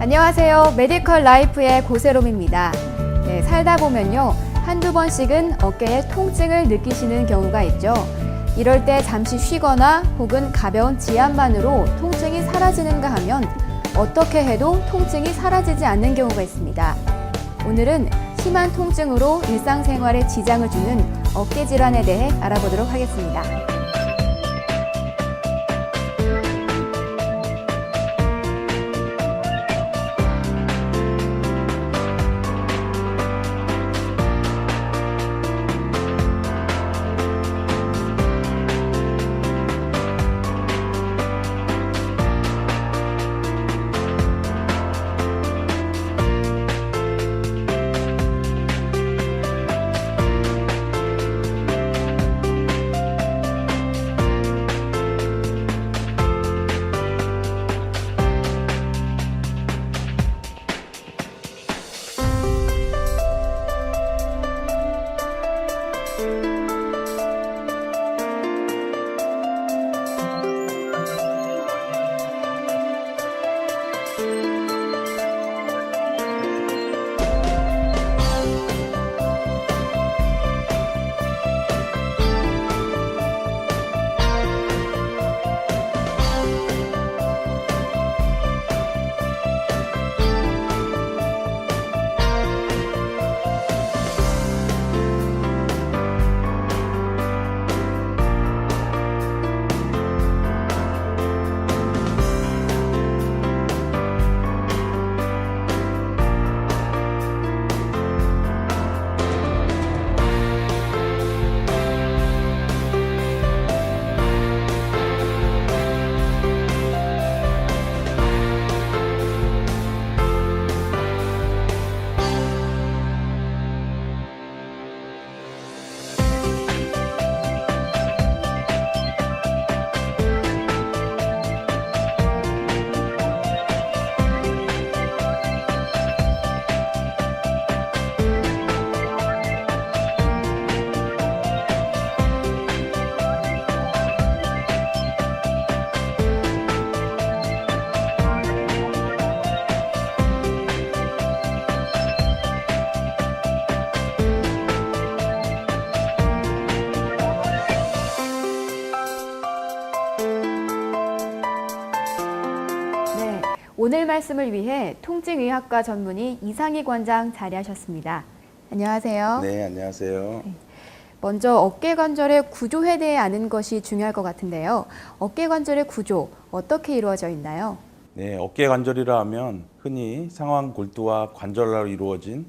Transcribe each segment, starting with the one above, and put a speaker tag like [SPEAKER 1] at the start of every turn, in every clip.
[SPEAKER 1] 안녕하세요. 메디컬 라이프의 고세롬입니다. 네, 살다 보면요. 한두 번씩은 어깨에 통증을 느끼시는 경우가 있죠. 이럴 때 잠시 쉬거나 혹은 가벼운 지압만으로 통증이 사라지는가 하면 어떻게 해도 통증이 사라지지 않는 경우가 있습니다. 오늘은 심한 통증으로 일상생활에 지장을 주는 어깨 질환에 대해 알아보도록 하겠습니다. 오늘 말씀을 위해 통증의학과 전문의 이상희 관장 자리하셨습니다. 안녕하세요.
[SPEAKER 2] 네, 안녕하세요.
[SPEAKER 1] 먼저 어깨관절의 구조에 대해 아는 것이 중요할 것 같은데요. 어깨관절의 구조, 어떻게 이루어져 있나요?
[SPEAKER 2] 네, 어깨관절이라 하면 흔히 상완골두와 관절로 이루어진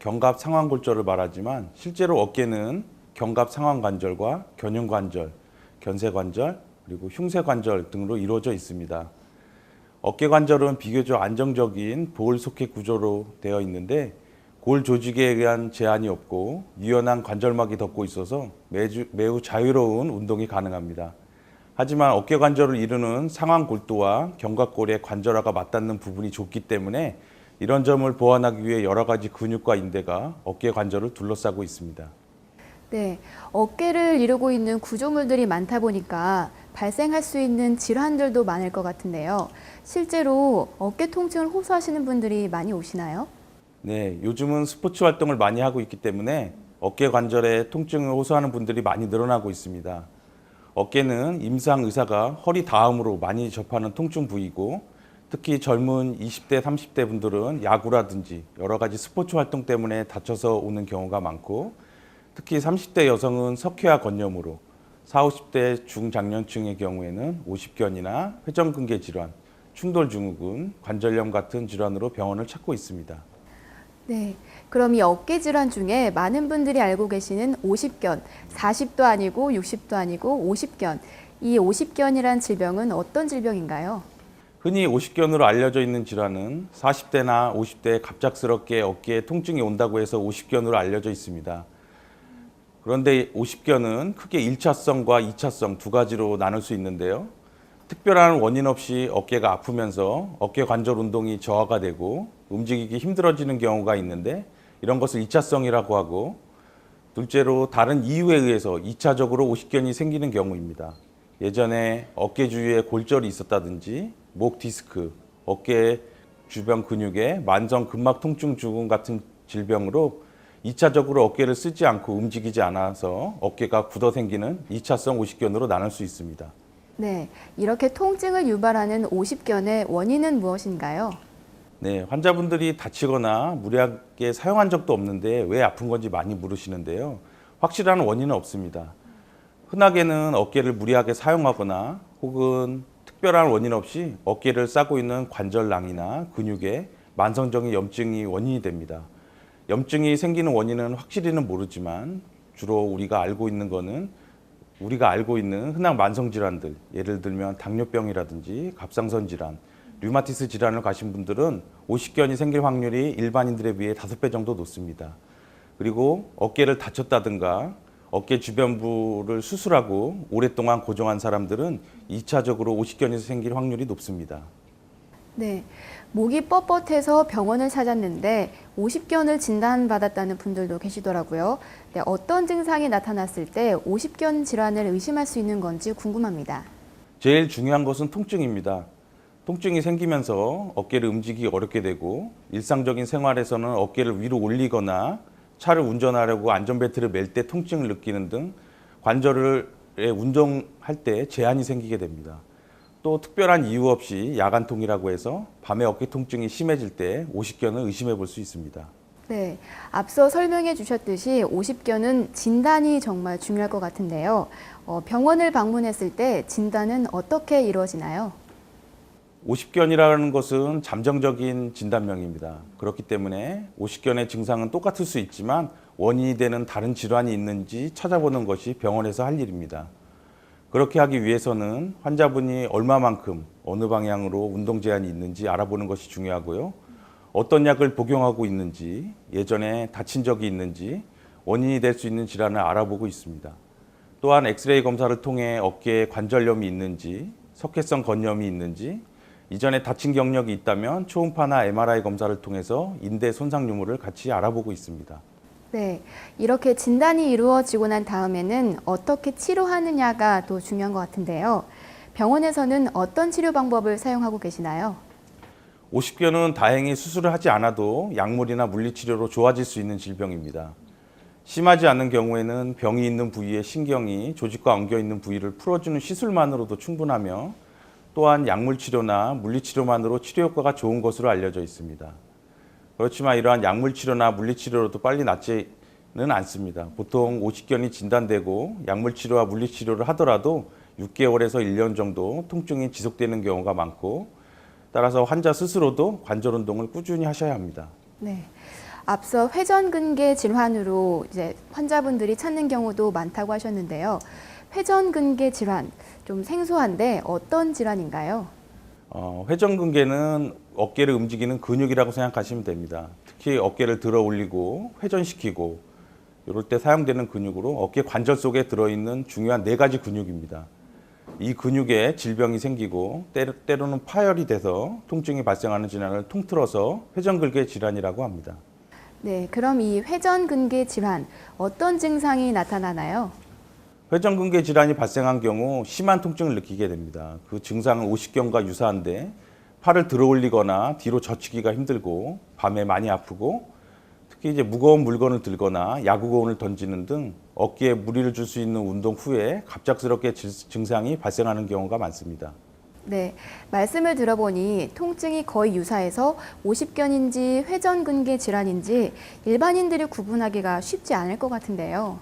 [SPEAKER 2] 견갑상완골절을 말하지만 실제로 어깨는 견갑상완관절과 견흉관절, 견쇄관절, 그리고 흉쇄관절 등으로 이루어져 있습니다. 어깨관절은 비교적 안정적인 볼 소켓 구조로 되어 있는데 골 조직에 의한 제한이 없고 유연한 관절막이 덮고 있어서 매우 자유로운 운동이 가능합니다. 하지만 어깨관절을 이루는 상완골두와 견갑골의 관절화가 맞닿는 부분이 좁기 때문에 이런 점을 보완하기 위해 여러 가지 근육과 인대가 어깨관절을 둘러싸고 있습니다.
[SPEAKER 1] 네, 어깨를 이루고 있는 구조물들이 많다 보니까 발생할 수 있는 질환들도 많을 것 같은데요. 실제로 어깨 통증을 호소하시는 분들이 많이 오시나요?
[SPEAKER 2] 네, 요즘은 스포츠 활동을 많이 하고 있기 때문에 어깨 관절에 통증을 호소하는 분들이 많이 늘어나고 있습니다. 어깨는 임상 의사가 허리 다음으로 많이 접하는 통증 부위이고 특히 젊은 20대, 30대 분들은 야구라든지 여러 가지 스포츠 활동 때문에 다쳐서 오는 경우가 많고 특히 30대 여성은 석회화 건염으로 40, 50대 중장년층의 경우에는 오십견이나 회전근개 질환, 충돌증후군, 관절염 같은 질환으로 병원을 찾고 있습니다.
[SPEAKER 1] 네, 그럼 이 어깨 질환 중에 많은 분들이 알고 계시는 오십견, 40도 아니고 60도 아니고 오십견, 이 오십견이란 질병은 어떤 질병인가요?
[SPEAKER 2] 흔히 오십견으로 알려져 있는 질환은 40대나 50대에 갑작스럽게 어깨에 통증이 온다고 해서 오십견으로 알려져 있습니다. 그런데 오십견은 크게 1차성과 2차성 두 가지로 나눌 수 있는데요. 특별한 원인 없이 어깨가 아프면서 어깨 관절 운동이 저하가 되고 움직이기 힘들어지는 경우가 있는데 이런 것을 2차성이라고 하고 둘째로 다른 이유에 의해서 2차적으로 오십견이 생기는 경우입니다. 예전에 어깨 주위에 골절이 있었다든지 목 디스크, 어깨에 주변 근육의 만성 근막 통증 증후 같은 질병으로 2차적으로 어깨를 쓰지 않고 움직이지 않아서 어깨가 굳어 생기는 2차성 오십견으로 나눌 수 있습니다.
[SPEAKER 1] 네, 이렇게 통증을 유발하는 오십견의 원인은 무엇인가요?
[SPEAKER 2] 네, 환자분들이 다치거나 무리하게 사용한 적도 없는데 왜 아픈 건지 많이 물으시는데요. 확실한 원인은 없습니다. 흔하게는 어깨를 무리하게 사용하거나 혹은 특별한 원인 없이 어깨를 싸고 있는 관절낭이나 근육에 만성적인 염증이 원인이 됩니다. 염증이 생기는 원인은 확실히는 모르지만 주로 우리가 알고 있는 흔한 만성 질환들, 예를 들면 당뇨병이라든지 갑상선 질환, 류마티스 질환을 가신 분들은 오십견이 생길 확률이 일반인들에 비해 5배 정도 높습니다. 그리고 어깨를 다쳤다든가 어깨 주변부를 수술하고 오랫동안 고정한 사람들은 2차적으로 오십견이 생길 확률이 높습니다.
[SPEAKER 1] 네, 목이 뻣뻣해서 병원을 찾았는데 오십견을 진단받았다는 분들도 계시더라고요. 네, 어떤 증상이 나타났을 때 오십견 질환을 의심할 수 있는 건지 궁금합니다.
[SPEAKER 2] 제일 중요한 것은 통증입니다. 통증이 생기면서 어깨를 움직이기 어렵게 되고 일상적인 생활에서는 어깨를 위로 올리거나 차를 운전하려고 안전벨트를 맬 때 통증을 느끼는 등 관절을 운동할 때 제한이 생기게 됩니다. 또 특별한 이유 없이 야간통이라고 해서 밤에 어깨 통증이 심해질 때 오십견을 의심해 볼 수 있습니다.
[SPEAKER 1] 네, 앞서 설명해 주셨듯이 오십견은 진단이 정말 중요할 것 같은데요. 병원을 방문했을 때 진단은 어떻게 이루어지나요?
[SPEAKER 2] 오십견이라는 것은 잠정적인 진단명입니다. 그렇기 때문에 오십견의 증상은 똑같을 수 있지만 원인이 되는 다른 질환이 있는지 찾아보는 것이 병원에서 할 일입니다. 그렇게 하기 위해서는 환자분이 얼마만큼 어느 방향으로 운동 제한이 있는지 알아보는 것이 중요하고요. 어떤 약을 복용하고 있는지, 예전에 다친 적이 있는지, 원인이 될 수 있는 질환을 알아보고 있습니다. 또한 엑스레이 검사를 통해 어깨에 관절염이 있는지, 석회성 건염이 있는지, 이전에 다친 경력이 있다면 초음파나 MRI 검사를 통해서 인대 손상 유무를 같이 알아보고 있습니다.
[SPEAKER 1] 네, 이렇게 진단이 이루어지고 난 다음에는 어떻게 치료하느냐가 또 중요한 것 같은데요. 병원에서는 어떤 치료 방법을 사용하고 계시나요?
[SPEAKER 2] 오십견은 다행히 수술을 하지 않아도 약물이나 물리치료로 좋아질 수 있는 질병입니다. 심하지 않은 경우에는 병이 있는 부위의 신경이 조직과 엉겨 있는 부위를 풀어주는 시술만으로도 충분하며 또한 약물치료나 물리치료만으로 치료 효과가 좋은 것으로 알려져 있습니다. 그렇지만 이러한 약물치료나 물리치료로도 빨리 낫지는 않습니다. 보통 오십견이 진단되고 약물치료와 물리치료를 하더라도 6개월에서 1년 정도 통증이 지속되는 경우가 많고 따라서 환자 스스로도 관절 운동을 꾸준히 하셔야 합니다.
[SPEAKER 1] 네. 앞서 회전근개 질환으로 이제 환자분들이 찾는 경우도 많다고 하셨는데요. 회전근개 질환, 좀 생소한데 어떤 질환인가요?
[SPEAKER 2] 회전근개는 어깨를 움직이는 근육이라고 생각하시면 됩니다. 특히 어깨를 들어 올리고 회전시키고 이럴 때 사용되는 근육으로 어깨 관절 속에 들어있는 중요한 4가지 근육입니다. 이 근육에 질병이 생기고 때로는 파열이 돼서 통증이 발생하는 질환을 통틀어서 회전근개 질환이라고 합니다.
[SPEAKER 1] 네, 그럼 이 회전근개 질환 어떤 증상이 나타나나요?
[SPEAKER 2] 회전근개 질환이 발생한 경우 심한 통증을 느끼게 됩니다. 그 증상은 오십견과 유사한데 팔을 들어 올리거나 뒤로 젖히기가 힘들고 밤에 많이 아프고 특히 이제 무거운 물건을 들거나 야구공을 던지는 등 어깨에 무리를 줄 수 있는 운동 후에 갑작스럽게 증상이 발생하는 경우가 많습니다.
[SPEAKER 1] 네, 말씀을 들어보니 통증이 거의 유사해서 오십견인지 회전근개 질환인지 일반인들이 구분하기가 쉽지 않을 것 같은데요.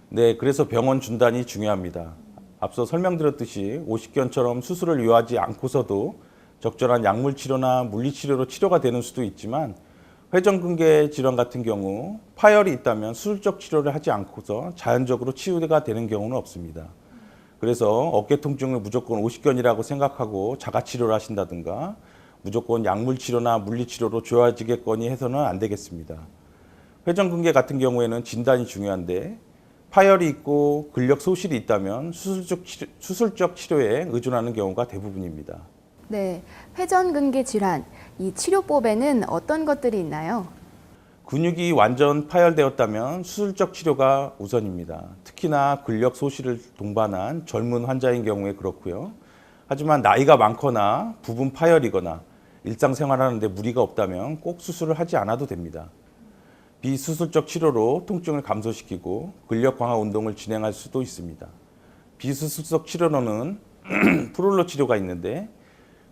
[SPEAKER 2] 네, 그래서 병원 진단이 중요합니다. 앞서 설명드렸듯이 오십견처럼 수술을 요하지 않고서도 적절한 약물 치료나 물리 치료로 치료가 되는 수도 있지만 회전근개 질환 같은 경우 파열이 있다면 수술적 치료를 하지 않고서 자연적으로 치유가 되는 경우는 없습니다. 그래서 어깨 통증을 무조건 오십견이라고 생각하고 자가 치료를 하신다든가 무조건 약물 치료나 물리 치료로 좋아지겠거니 해서는 안 되겠습니다. 회전근개 같은 경우에는 진단이 중요한데 파열이 있고 근력 소실이 있다면 수술적 치료에 의존하는 경우가 대부분입니다.
[SPEAKER 1] 네, 회전근개 질환, 이 치료법에는 어떤 것들이 있나요?
[SPEAKER 2] 근육이 완전 파열되었다면 수술적 치료가 우선입니다. 특히나 근력 소실을 동반한 젊은 환자인 경우에 그렇고요. 하지만 나이가 많거나 부분 파열이거나 일상생활하는데 무리가 없다면 꼭 수술을 하지 않아도 됩니다. 비수술적 치료로 통증을 감소시키고 근력 강화 운동을 진행할 수도 있습니다. 비수술적 치료로는 프롤로 치료가 있는데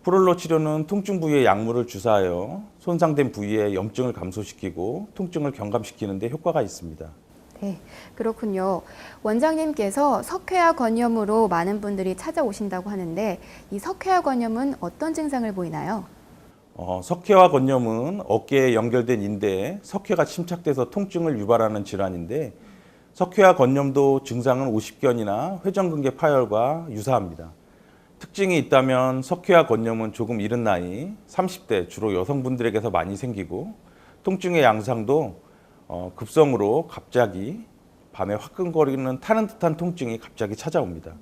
[SPEAKER 2] 프롤로 치료는 통증 부위에 약물을 주사하여 손상된 부위의 염증을 감소시키고 통증을 경감시키는 데 효과가 있습니다.
[SPEAKER 1] 네, 그렇군요. 원장님께서 석회화 건염으로 많은 분들이 찾아오신다고 하는데 이 석회화 건염은 어떤 증상을 보이나요?
[SPEAKER 2] 석회화 건염은 어깨에 연결된 인대에 석회가 침착돼서 통증을 유발하는 질환인데 석회화 건염도 증상은 오십견이나 회전근개 파열과 유사합니다. 특징이 있다면 석회화 건염은 조금 이른 나이, 30대 주로 여성분들에게서 많이 생기고 통증의 양상도 급성으로 갑자기 밤에 화끈거리는 타는 듯한 통증이 갑자기 찾아옵니다.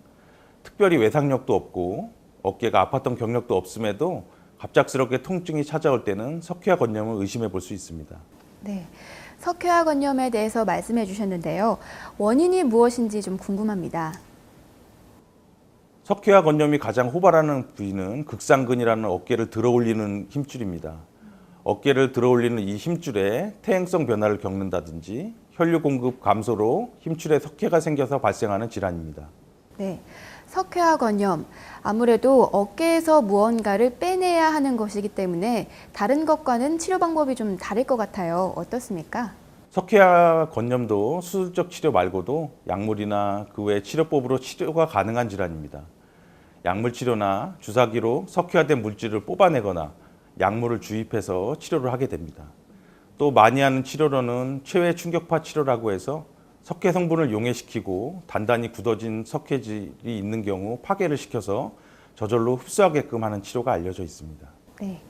[SPEAKER 2] 특별히 외상력도 없고 어깨가 아팠던 경력도 없음에도 갑작스럽게 통증이 찾아올 때는 석회화 건염을 의심해 볼 수 있습니다.
[SPEAKER 1] 네, 석회화 건염에 대해서 말씀해 주셨는데요. 원인이 무엇인지 좀 궁금합니다.
[SPEAKER 2] 석회화 건염이 가장 호발하는 부위는 극상근이라는 어깨를 들어올리는 힘줄입니다. 어깨를 들어올리는 이 힘줄에 퇴행성 변화를 겪는다든지 혈류 공급 감소로 힘줄에 석회가 생겨서 발생하는 질환입니다.
[SPEAKER 1] 네, 석회화 건염. 아무래도 어깨에서 무언가를 빼내야 하는 것이기 때문에 다른 것과는 치료 방법이 좀 다를 것 같아요. 어떻습니까?
[SPEAKER 2] 석회화 건염도 수술적 치료 말고도 약물이나 그 외 치료법으로 치료가 가능한 질환입니다. 약물 치료나 주사기로 석회화된 물질을 뽑아내거나 약물을 주입해서 치료를 하게 됩니다. 또 많이 하는 치료로는 최외 충격파 치료라고 해서 석회 성분을 용해시키고 단단히 굳어진 석회질이 있는 경우 파괴를 시켜서 저절로 흡수하게끔 하는 치료가 알려져 있습니다.
[SPEAKER 1] 네.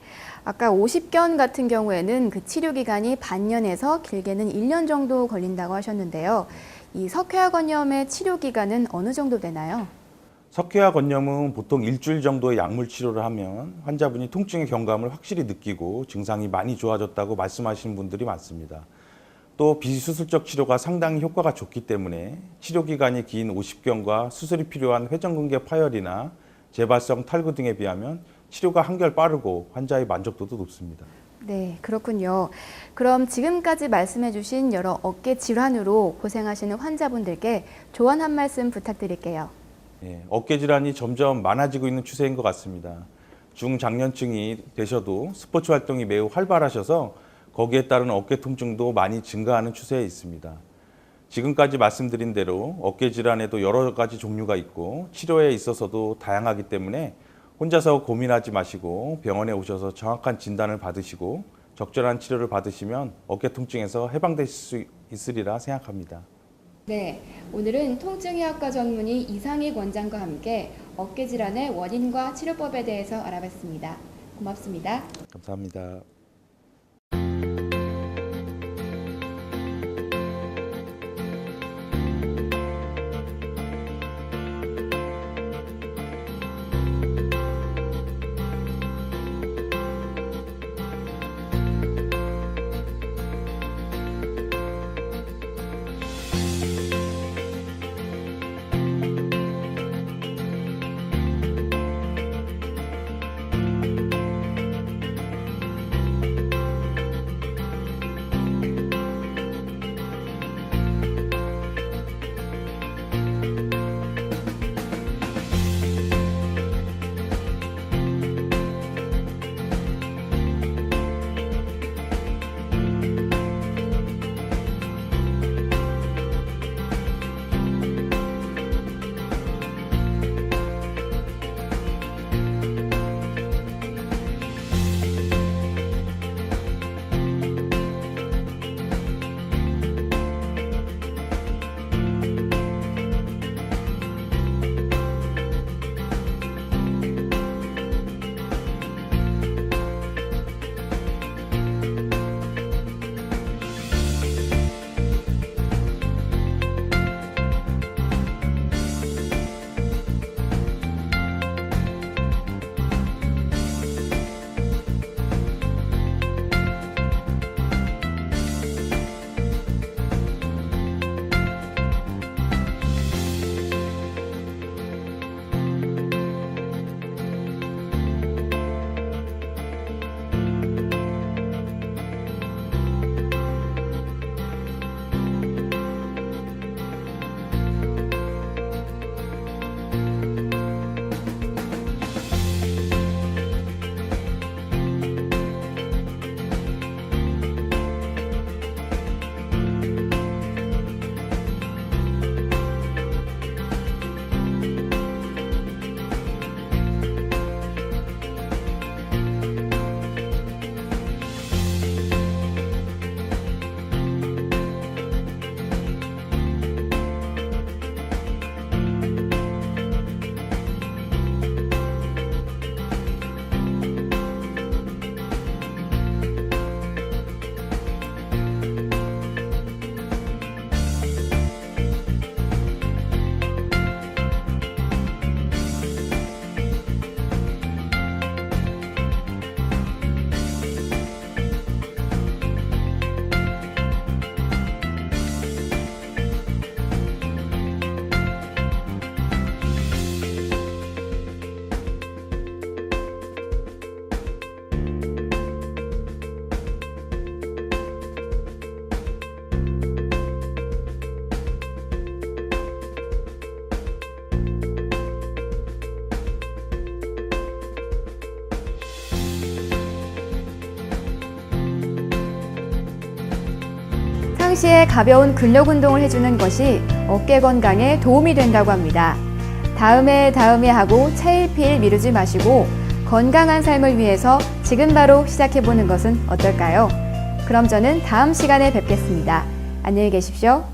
[SPEAKER 1] 아까 50견 같은 경우에는 그 치료 기간이 반년에서 길게는 1년 정도 걸린다고 하셨는데요. 이 석회화 건염의 치료 기간은 어느 정도 되나요?
[SPEAKER 2] 석회화 건염은 보통 일주일 정도의 약물 치료를 하면 환자분이 통증의 경감을 확실히 느끼고 증상이 많이 좋아졌다고 말씀하시는 분들이 많습니다. 또 비수술적 치료가 상당히 효과가 좋기 때문에 치료 기간이 긴 50견과 수술이 필요한 회전근개 파열이나 재발성 탈구 등에 비하면 치료가 한결 빠르고 환자의 만족도도 높습니다.
[SPEAKER 1] 네, 그렇군요. 그럼 지금까지 말씀해 주신 여러 어깨 질환으로 고생하시는 환자분들께 조언 한 말씀 부탁드릴게요.
[SPEAKER 2] 어깨 질환이 점점 많아지고 있는 추세인 것 같습니다. 중장년층이 되셔도 스포츠 활동이 매우 활발하셔서 거기에 따른 어깨 통증도 많이 증가하는 추세에 있습니다. 지금까지 말씀드린 대로 어깨 질환에도 여러 가지 종류가 있고 치료에 있어서도 다양하기 때문에 혼자서 고민하지 마시고 병원에 오셔서 정확한 진단을 받으시고 적절한 치료를 받으시면 어깨 통증에서 해방되실 수 있으리라 생각합니다.
[SPEAKER 1] 네, 오늘은 통증의학과 전문의 이상익 원장과 함께 어깨 질환의 원인과 치료법에 대해서 알아봤습니다. 고맙습니다.
[SPEAKER 2] 감사합니다.
[SPEAKER 1] 동시에 가벼운 근력 운동을 해주는 것이 어깨 건강에 도움이 된다고 합니다. 다음에 하고 차일피일 미루지 마시고 건강한 삶을 위해서 지금 바로 시작해보는 것은 어떨까요? 그럼 저는 다음 시간에 뵙겠습니다. 안녕히 계십시오.